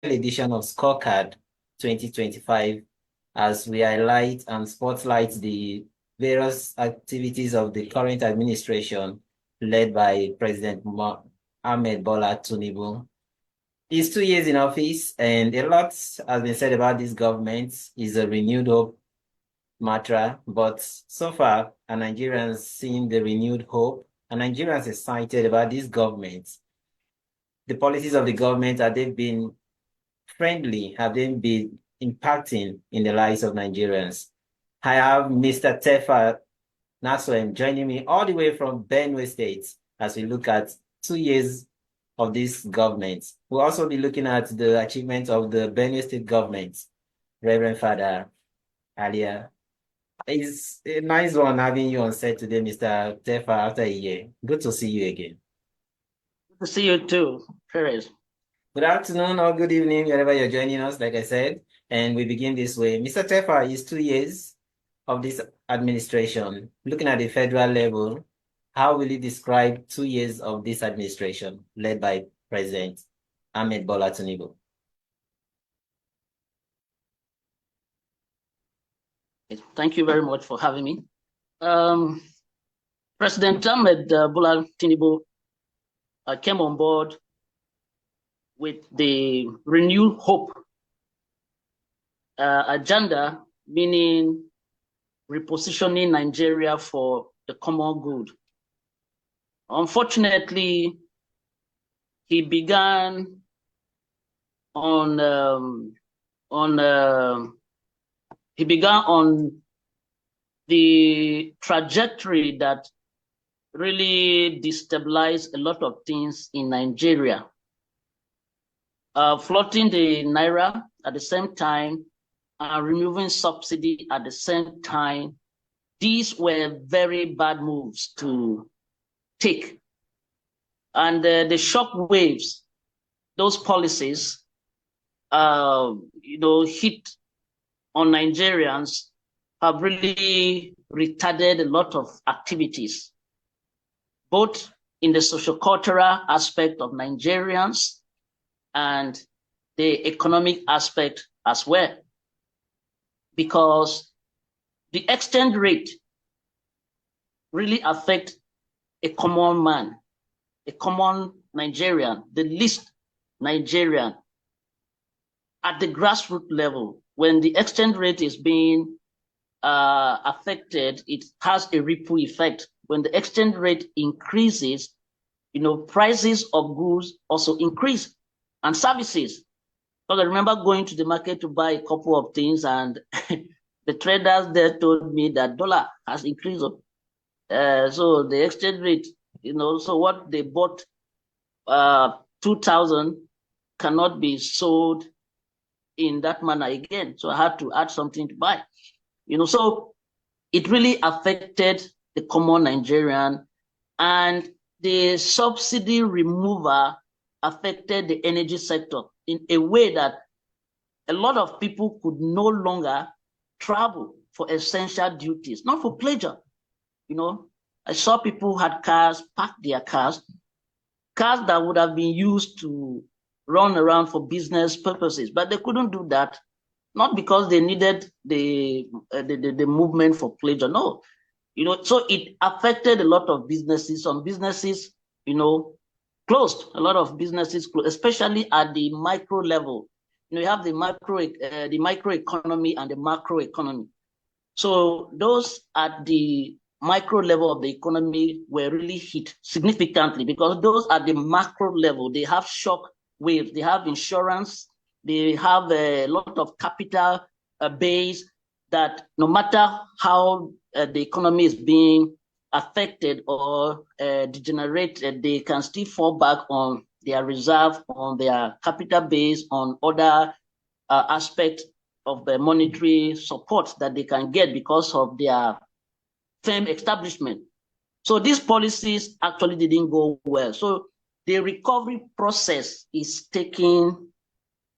edition of Scorecard 2025 as we highlight and spotlight the various activities of the current administration led by President Ahmed Bola Tinubu. He's 2 years in office, and a lot has been said about this government. Is a renewed hope mantra, but so far, Nigerians seeing the renewed hope, and Nigerians excited about this government. The policies of the government, have they been friendly? Have they been impacting in the lives of Nigerians? I have Mr. Tefa Naswem joining me all the way from Benue State as we look at 2 years of this government. We'll also be looking at the achievements of the Benue State government. Reverend Father Alia. It's a nice one having you on set today, Mr. Tefa, after a year. Good to see you again. Good to see you too, Perez. Good afternoon or good evening, wherever you're joining us, like I said. And we begin this way. Mr. Tefa is 2 years of this administration. Looking at the federal level, how will you describe 2 years of this administration led by President Ahmed Bola Tinubu? Thank you very much for having me. President Ahmed Bola Tinubu came on board with the renewed hope agenda, meaning repositioning Nigeria for the common good. Unfortunately, he began on the trajectory that really destabilized a lot of things in Nigeria. Floating the Naira at the same time and removing subsidy at the same time. These were very bad moves to take. And the shock waves, those policies, hit on Nigerians have really retarded a lot of activities, both in the socio-cultural aspect of Nigerians and the economic aspect as well. Because the exchange rate really affects a common man, a common Nigerian, the least Nigerian. At the grassroots level, when the exchange rate is being affected, it has a ripple effect. When the exchange rate increases, prices of goods also increase and services. Because I remember going to the market to buy a couple of things, and the traders there told me that dollar has increased. So the exchange rate, so what they bought 2,000 cannot be sold in that manner again. So I had to add something to buy. So it really affected the common Nigerian, and the subsidy removal affected the energy sector in a way that a lot of people could no longer travel for essential duties, not for pleasure. I saw people who had cars, parked their cars that would have been used to run around for business purposes, but they couldn't do that, not because they needed the movement for pleasure. No, so it affected a lot of businesses. Some businesses, closed. A lot of businesses closed, especially at the micro level. You have the micro economy and the macro economy. So those at the micro level of the economy were really hit significantly, because those at the macro level, they have shock waves, they have insurance, they have a lot of capital base that no matter how the economy is being affected or degenerated, they can still fall back on their reserve, on their capital base, on other aspects of the monetary support that they can get because of their firm establishment. So these policies actually didn't go well. So the recovery process is taking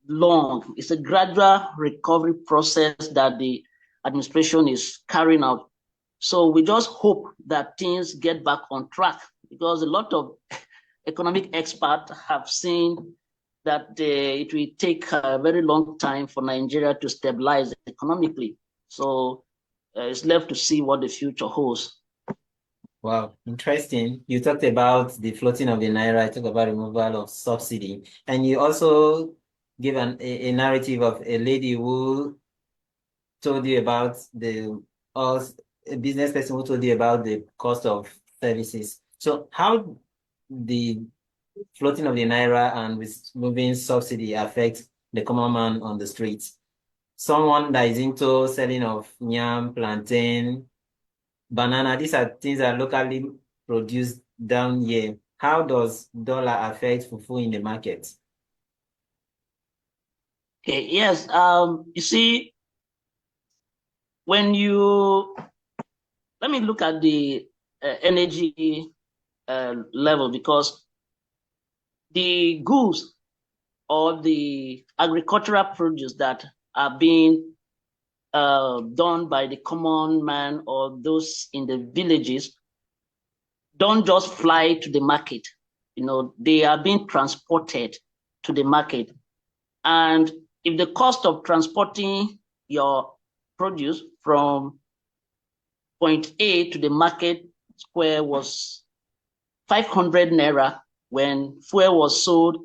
long. It's a gradual recovery process that the administration is carrying out. So we just hope that things get back on track, because a lot of economic experts have seen that it will take a very long time for Nigeria to stabilize economically. So it's left to see what the future holds. Wow, interesting. You talked about the floating of the naira, you talked about removal of subsidy, and you also give a narrative of a lady who told you about us, a business person who told you about the cost of services. So how the floating of the naira and with moving subsidy affect the common man on the streets? Someone that is into selling of yam, plantain, banana, these are things that are locally produced down here. How does dollar affect fufu in the market? Okay, yes. You see, when you let me look at the energy level, because the goods or the agricultural produce that are being done by the common man or those in the villages don't just fly to the market. They are being transported to the market. And if the cost of transporting your produce from point A to the market square was 500 naira when fuel was sold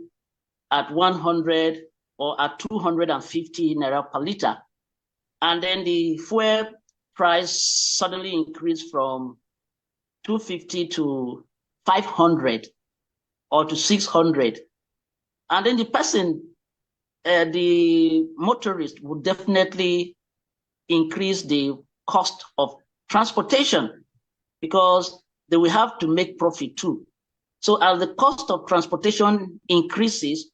at 100 or at 250 naira per liter. And then the fuel price suddenly increased from 250 to 500 or to 600. And then the person, the motorist, would definitely increase the cost of transportation because they will have to make profit too. So as the cost of transportation increases,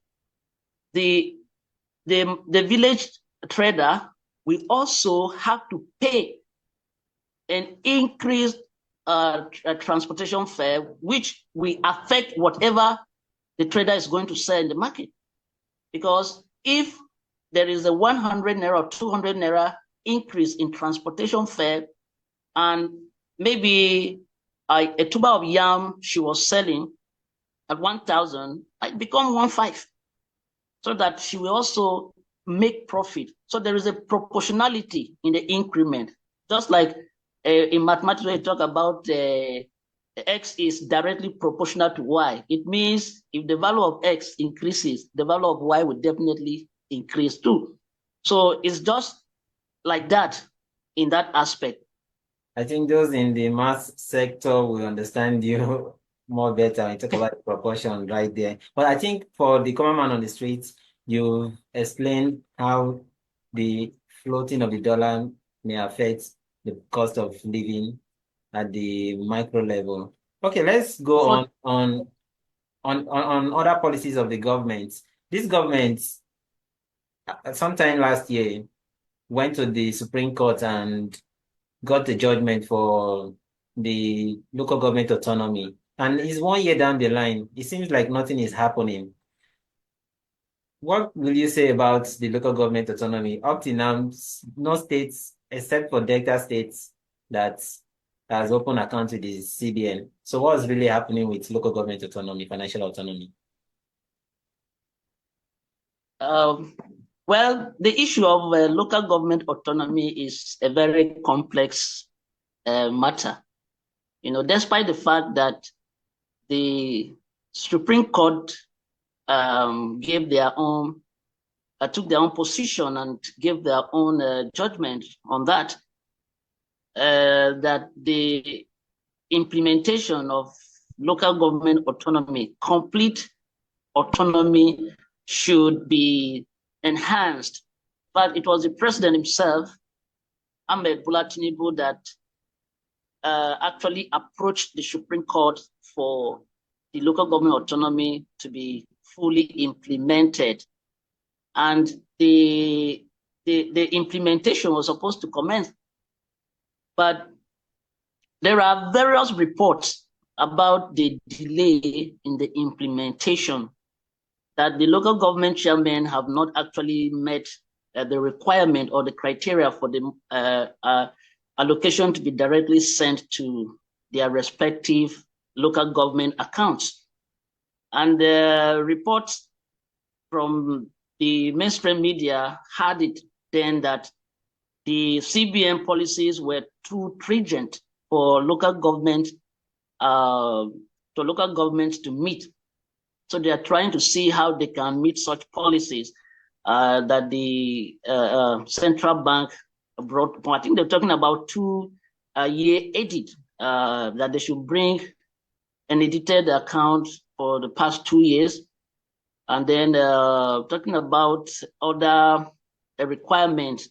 the village trader will also have to pay an increased transportation fare, which will affect whatever the trader is going to sell in the market. Because if there is a 100 naira or 200 naira increase in transportation fare, and maybe a tuber of yam she was selling at 1,000, it become 1,500, so that she will also make profit. So there is a proportionality in the increment, just like in mathematics when you talk about x is directly proportional to y. It means if the value of x increases, the value of y will definitely increase too. So it's just like that in that aspect. I think those in the math sector will understand you more better when you talk about the proportion right there. But I think for the common man on the streets, you explained how the floating of the dollar may affect the cost of living at the micro level. Okay, let's go For on other policies of the government. This government, sometime last year, went to the Supreme Court and got the judgment for the local government autonomy. And it's 1 year down the line. It seems like nothing is happening. What will you say about the local government autonomy? Up to now, no states, except for Delta states, that has open accounts with the CBN. So what's really happening with local government autonomy, financial autonomy? um, well, the issue of local government autonomy is a very complex matter. Despite the fact that the Supreme Court gave their own, took their own position and gave their own judgment on that, that the implementation of local government autonomy, complete autonomy, should be enhanced. But it was the president himself, Ahmed Bola Tinubu, that actually approached the Supreme Court for the local government autonomy to be fully implemented. And the implementation was supposed to commence. But there are various reports about the delay in the implementation, that the local government chairmen have not actually met the requirement or the criteria for the allocation to be directly sent to their respective local government accounts. And the reports from the mainstream media had it then that the CBN policies were too stringent for local government to meet. So they are trying to see how they can meet such policies that the central bank brought. I think they're talking about 2-year edit that they should bring an edited account for the past 2 years. And then talking about other requirements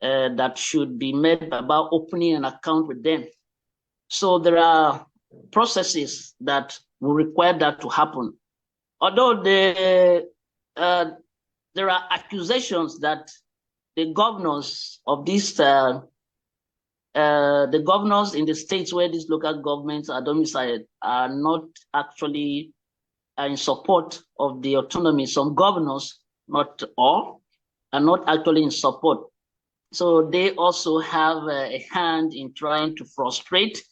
that should be made about opening an account with them. So there are processes that will require that to happen. Although there are accusations that the governors of these, the governors in the states where these local governments are domiciled are not actually in support of the autonomy. Some governors, not all, are not actually in support. So they also have a hand in trying to frustrate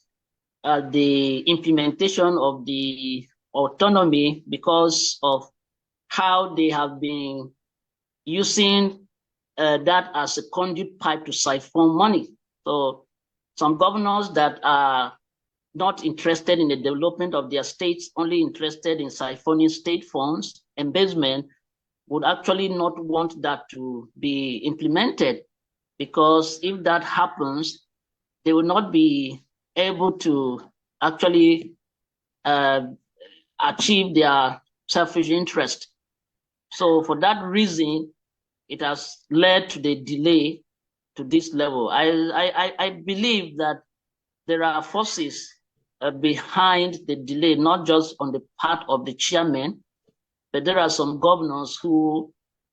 the implementation of the autonomy because of how they have been using that as a conduit pipe to siphon money. So some governors that are not interested in the development of their states, only interested in siphoning state funds, embezzlement, would actually not want that to be implemented, because if that happens, they will not be able to actually achieve their selfish interest. So for that reason, it has led to the delay to this level. I believe that there are forces behind the delay, not just on the part of the chairman, but there are some governors who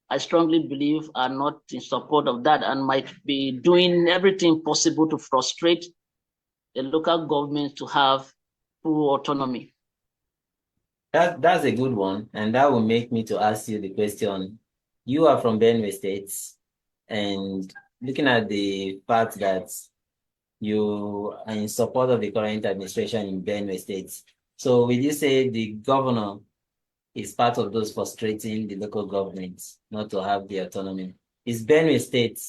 I strongly believe are not in support of that and might be doing everything possible to frustrate the local government to have full autonomy. That's a good one, and that will make me to ask you the question. You are from Benue State, and looking at the fact that you are in support of the current administration in Benue State, so will you say the governor is part of those frustrating the local governments not to have the autonomy? Is Benue State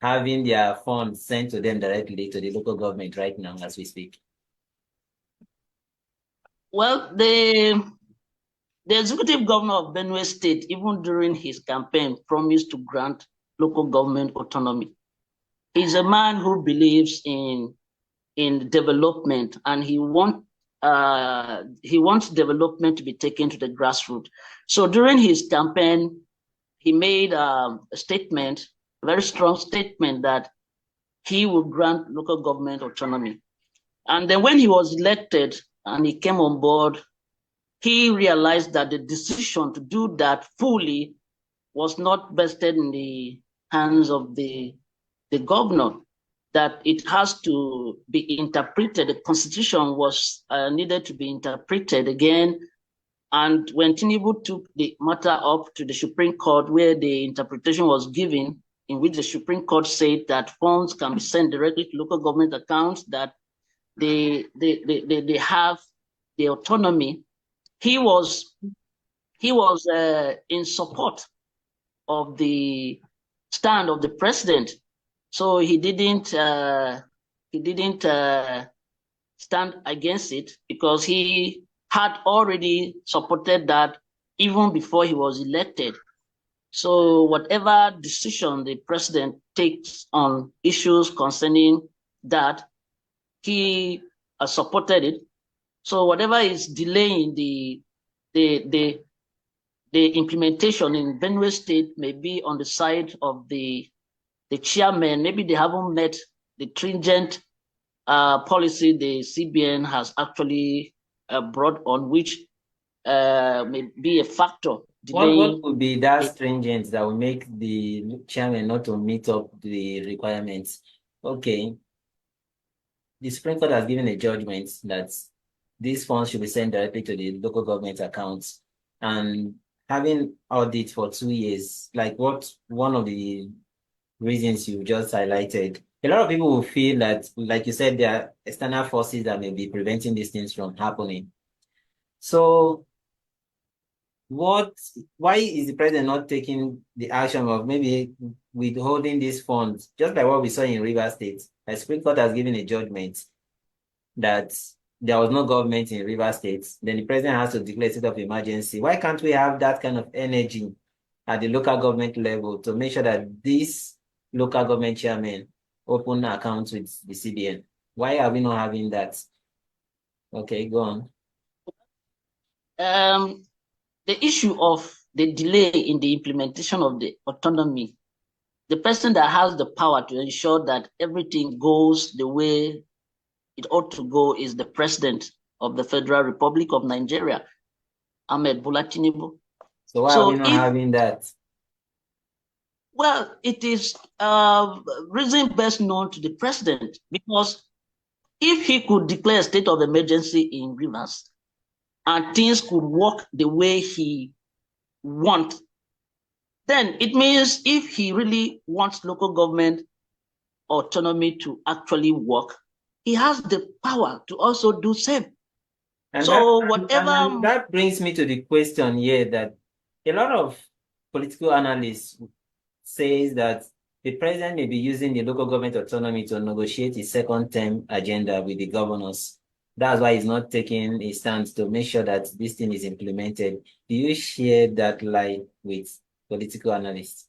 having their funds sent to them directly to the local government right now as we speak? Well, the executive governor of Benue State, even during his campaign, promised to grant local government autonomy. He's a man who believes in development, and he wants development to be taken to the grassroots. So during his campaign, he made a statement, a very strong statement, that he would grant local government autonomy. And then when he was elected and he came on board, he realized that the decision to do that fully was not vested in the hands of the governor, that it has to be interpreted. The constitution was needed to be interpreted again. And when Tinubu took the matter up to the Supreme Court, where the interpretation was given, in which the Supreme Court said that funds can be sent directly to local government accounts, that they have the autonomy, he was in support of the stand of the president. So he didn't stand against it, because he had already supported that even before he was elected. So whatever decision the president takes on issues concerning that, he supported it. So whatever is delaying the implementation in Benue State may be on the side of the chairman. Maybe they haven't met the stringent policy the CBN has actually brought on, which may be a factor delaying. What would be that stringent that will make the chairman not to meet up the requirements? Okay, the Supreme Court has given a judgment that these funds should be sent directly to the local government accounts, and having audit for 2 years, like what one of the reasons you just highlighted, a lot of people will feel that, like you said, there are external forces that may be preventing these things from happening. So why is the president not taking the action of maybe withholding these funds, just like what we saw in River State? The Supreme Court has given a judgment that there was no government in River State, then the president has to declare state of emergency. Why can't we have that kind of energy at the local government level to make sure that these local government chairmen open accounts with the CBN? Why are we not having that? Okay, go on. The issue of the delay in the implementation of the autonomy, the person that has the power to ensure that everything goes the way it ought to go is the president of the Federal Republic of Nigeria, Ahmed Bola Tinubu. So why are we not having that? Well, it is reason best known to the president, because if he could declare a state of emergency in Rivers and things could work the way he wants, then it means if he really wants local government autonomy to actually work, he has the power to also do same. And so that, whatever and that brings me to the question here that a lot of political analysts says that the president may be using the local government autonomy to negotiate his second term agenda with the governors. That's why he's not taking a stance to make sure that this thing is implemented. Do you share that lie with political analysts?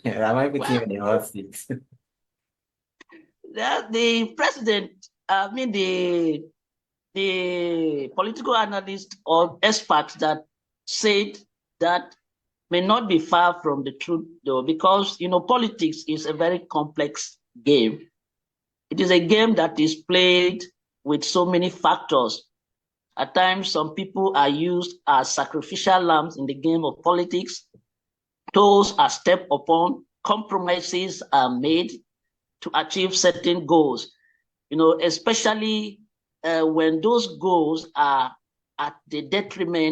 Am I putting you in the hot seat? The president, I mean the political analysts or experts that said that may not be far from the truth, though, because politics is a very complex game. It is a game that is played with so many factors. At times, some people are used as sacrificial lambs in the game of politics. Toes are stepped upon, compromises are made to achieve certain goals, especially when those goals are at the detriment